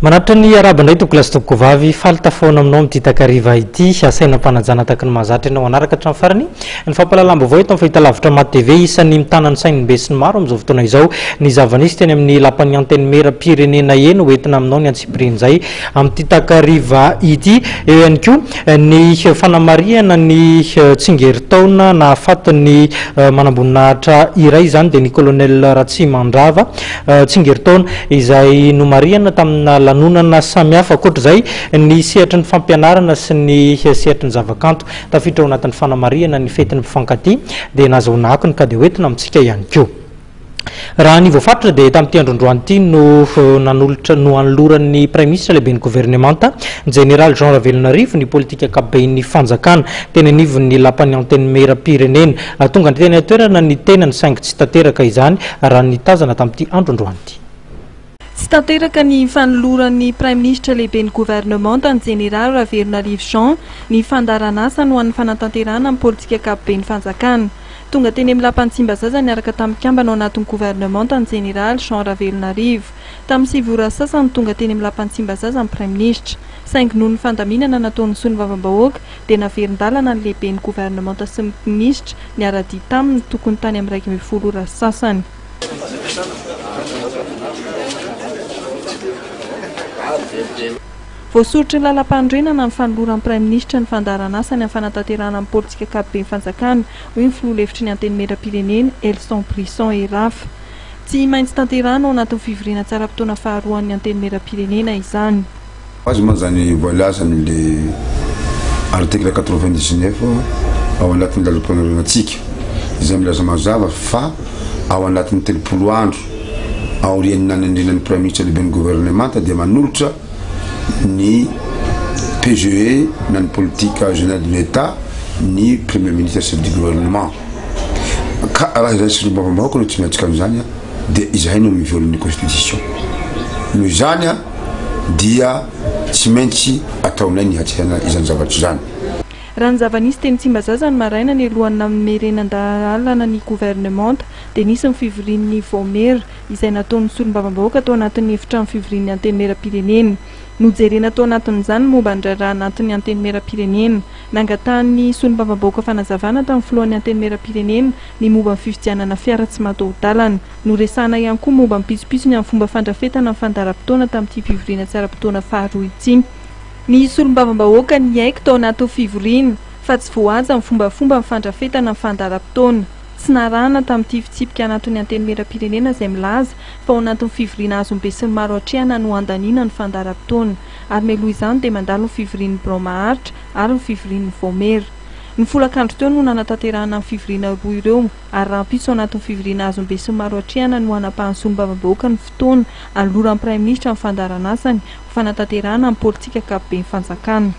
Manatra ny arabandray toklasy tokovavy falta foana aminao amity takariva ity asaina mpanajana taky ny mahazatra ianao anaraka hatramin'ny farany ny fampalalam-baovao eto amin'ny fahitalavitra Maty TV isan'ny mitanany sainy be sy ny maro amin'izao fotoana izao ny zavanisy teny amin'ny lapan'ny antenne mera pirenena eny hoentina aminao ny antsipirin'izay amity takariva ity eo ihany koa ny fanamariana ny tsingeritaona na afatiny manambonahitra iray zany dia ny colonel Ratsimandrava tsingeritaona izay nomariana tamina lanonana samihafa akoatr'izay ny sehatry ny fampianarana sy ny sehatry ny zavakanto tafiditra ao anatin'ny fanamariana ny fetin'ny mpifankatia dia nahazoana akiny ka dia hoentina amintsika ihany koa. Raha ny voafaritra dia tamin'ity androandroany ity no nanolotra no anoloran'ny Premier ministre lehibe ny gouvernemanta général Jean Ravelonarivo ny politika akabeiny fanjakana teny anivon'ny lapan'ny antenne mera pirenena tonga ny teny atoerana ny tenany saingy tsy tanteraka izany raha ny tazana tamin'ity androandroany ity. Tsy tanteraka ny fanoloran'ny Prime Ministre lehibe ny gouvernemanta ny général Ravelonarivo Jean ny fandaran'asa no an'ny fanatanterahana amin'ny politika akapoben'ny fanjakana. Tonga teny amin'ny lapan'ny Tsimbazaza niaraka tamin'ny kambana ao anatin'ny gouvernemanta ny général Jean Ravelonarivo. Tamin'ny sivora sasany tonga teny amin'ny lapan'ny Tsimbazaza ny Prime Ministre. Saingy noho ny fandaminana nataon'ny solombavam-bahoaka dia naverin-dalana ny lehibe ny gouvernemanta sy ny ministre niara-dia taminy tokony tany amin'ny 1 ora sasany. Voasorotry ny lalam-pandrenana ny fanoloran'ny Prime Ministre ny fandaran'asa ny fanatanterahana amin'ny politika akapoben'ny fanjakana hoy ny filoha-hevitry ny antenne mera pirenena Elson Brisson Erafa. Tsy maintsy tanterahana ao anatin'ny fivoriana tsara-potoana faharoan'ny antenne mera pirenena izany. Azy moa zany voalasany article 99 ao anatin'ny lalam-pandrenantsika izay milaza mazava fa ao anatin'ny 30 andro aorian'ny nanandrenan'ny Prime Ministre lehibe ny gouvernemanta dia manolotra ni PGE na ny politique générale de l'État ni Premier ministre chef du gouvernement ka raha izay sy lombavambahoaka no tsy miatsika amin'izany dia izahay no miviolon'ny constitution noho izany dia tsy maintsy ataonay ny hatsihana izany zavatra izany. Raha ny zavanisy teny Tsimbazaza ny maraina ny alohan'ny merenandalana ny gouvernemanta dia nisy ny fivorian'ny Vaomera izay nataon'ny solombavam-bahoaka tao anatin'ny efitrano fivorian'ny antenne mera pirenena. Nojerena tao anatin'izany momba ny raharaha anatin'ny antenne mera pirenena. Nangatan'ny solombavam-bahoaka fanazavana tamin'ny filohan'ny antenne mera pirenena ny momba ny fifidianana fiara tsy mataho-dalana. Noresahana ihany koa momba ny pitsopisony amin'ny fomba fandrafetana amin'ny fandaram-potoana tamin'ity fivoriana tsara-potoana faharoa ity. Ny solombavam-bahoaka ny haiko tao anatin'ny fivoriana fa tsy voahaja amin'ny fombafomba ny fandrafetana amin'ny fandaram-potoana. Tsy narahana tamin'ity fitsipika anatin'ny antenne mera pirenena izay milaza fa ao anatin'ny fivoriana azombe sy ny maro hatrehana no andaniana ny fandaram-potoana ary mialoha izany dia mandalo ny fivorian'ny Bromaharitra ary ny fivorian'ny Vaomera. Ny folakandro teo no nanatanterahana amin'ny fivoriana roa ireo ary rahampitso ao anatin'ny fivoriana azombe sy ny maro hatrehana no anapahan'ny solombavam-bahoaka ny fotoana aloran'ny Prime Ministre amin'ny fandaran'asany ho fanatanterahana amin'ny politika akapoben'ny fanjakana.